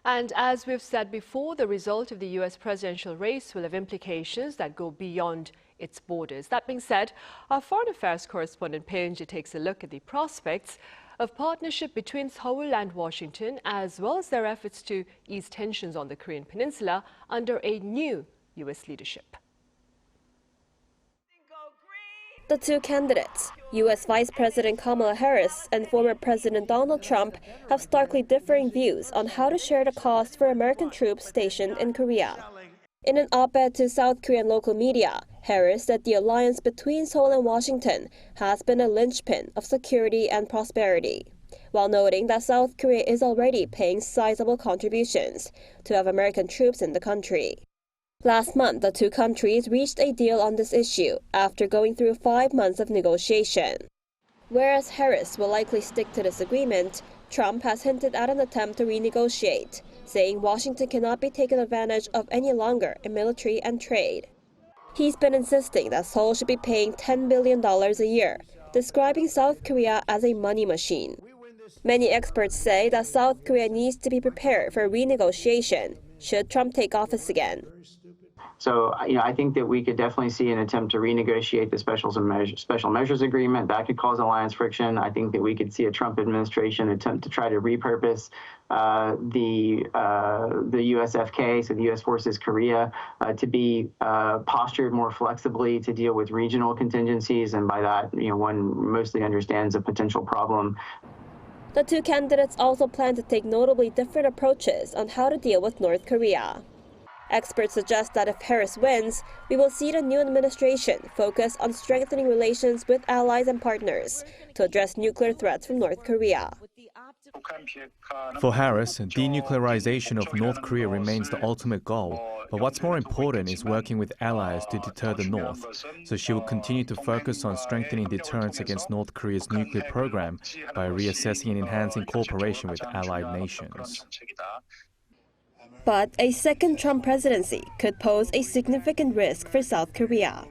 And as we've said before, the result of the U.S. presidential race will have implications that go beyond its borders. That being said, our foreign affairs correspondent Bae Eun-ji takes a look at the prospects of partnership between Seoul and Washington, as well as their efforts to ease tensions on the Korean peninsula under a new U.S. leadership. The two candidates, U.S. Vice President Kamala Harris and former President Donald Trump, have starkly differing views on how to share the cost for American troops stationed in Korea. In an op-ed to South Korean local media, Harris said the alliance between Seoul and Washington has been a linchpin of security and prosperity, while noting that South Korea is already paying sizable contributions to have American troops in the country. Last month, the two countries reached a deal on this issue after going through 5 months of negotiation. Whereas Harris will likely stick to this agreement, Trump has hinted at an attempt to renegotiate, saying Washington cannot be taken advantage of any longer in military and trade. He's been insisting that Seoul should be paying $10 billion a year, describing South Korea as a money machine. Many experts say that South Korea needs to be prepared for renegotiation should Trump take office again. So, I think that we could definitely see an attempt to renegotiate the special measures agreement. That could cause alliance friction. I think that we could see a Trump administration attempt to try to repurpose the USFK, so the U.S. Forces Korea, to be postured more flexibly to deal with regional contingencies. And by that, one mostly understands a potential problem. The two candidates also plan to take notably different approaches on how to deal with North Korea. Experts suggest that if Harris wins, we will see the new administration focus on strengthening relations with allies and partners to address nuclear threats from North Korea. For Harris, denuclearization of North Korea remains the ultimate goal, but what's more important is working with allies to deter the North. So she will continue to focus on strengthening deterrence against North Korea's nuclear program by reassessing and enhancing cooperation with allied nations. But a second Trump presidency could pose a significant risk for South Korea.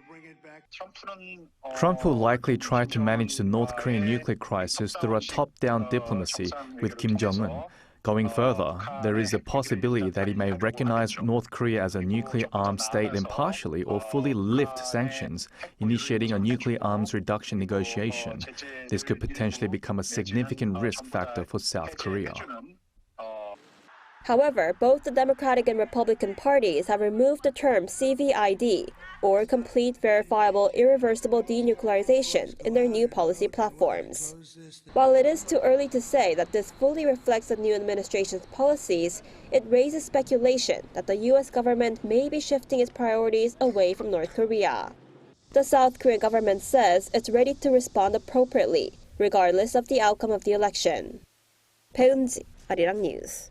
Trump will likely try to manage the North Korean nuclear crisis through a top-down diplomacy with Kim Jong-un. Going further, there is a possibility that he may recognize North Korea as a nuclear-armed state and partially or fully lift sanctions, initiating a nuclear arms reduction negotiation. This could potentially become a significant risk factor for South Korea. However, both the Democratic and Republican parties have removed the term CVID, or Complete Verifiable Irreversible Denuclearization, in their new policy platforms. While it is too early to say that this fully reflects the new administration's policies, it raises speculation that the U.S. government may be shifting its priorities away from North Korea. The South Korean government says it's ready to respond appropriately, regardless of the outcome of the election. Bae Eun-ji, Arirang News.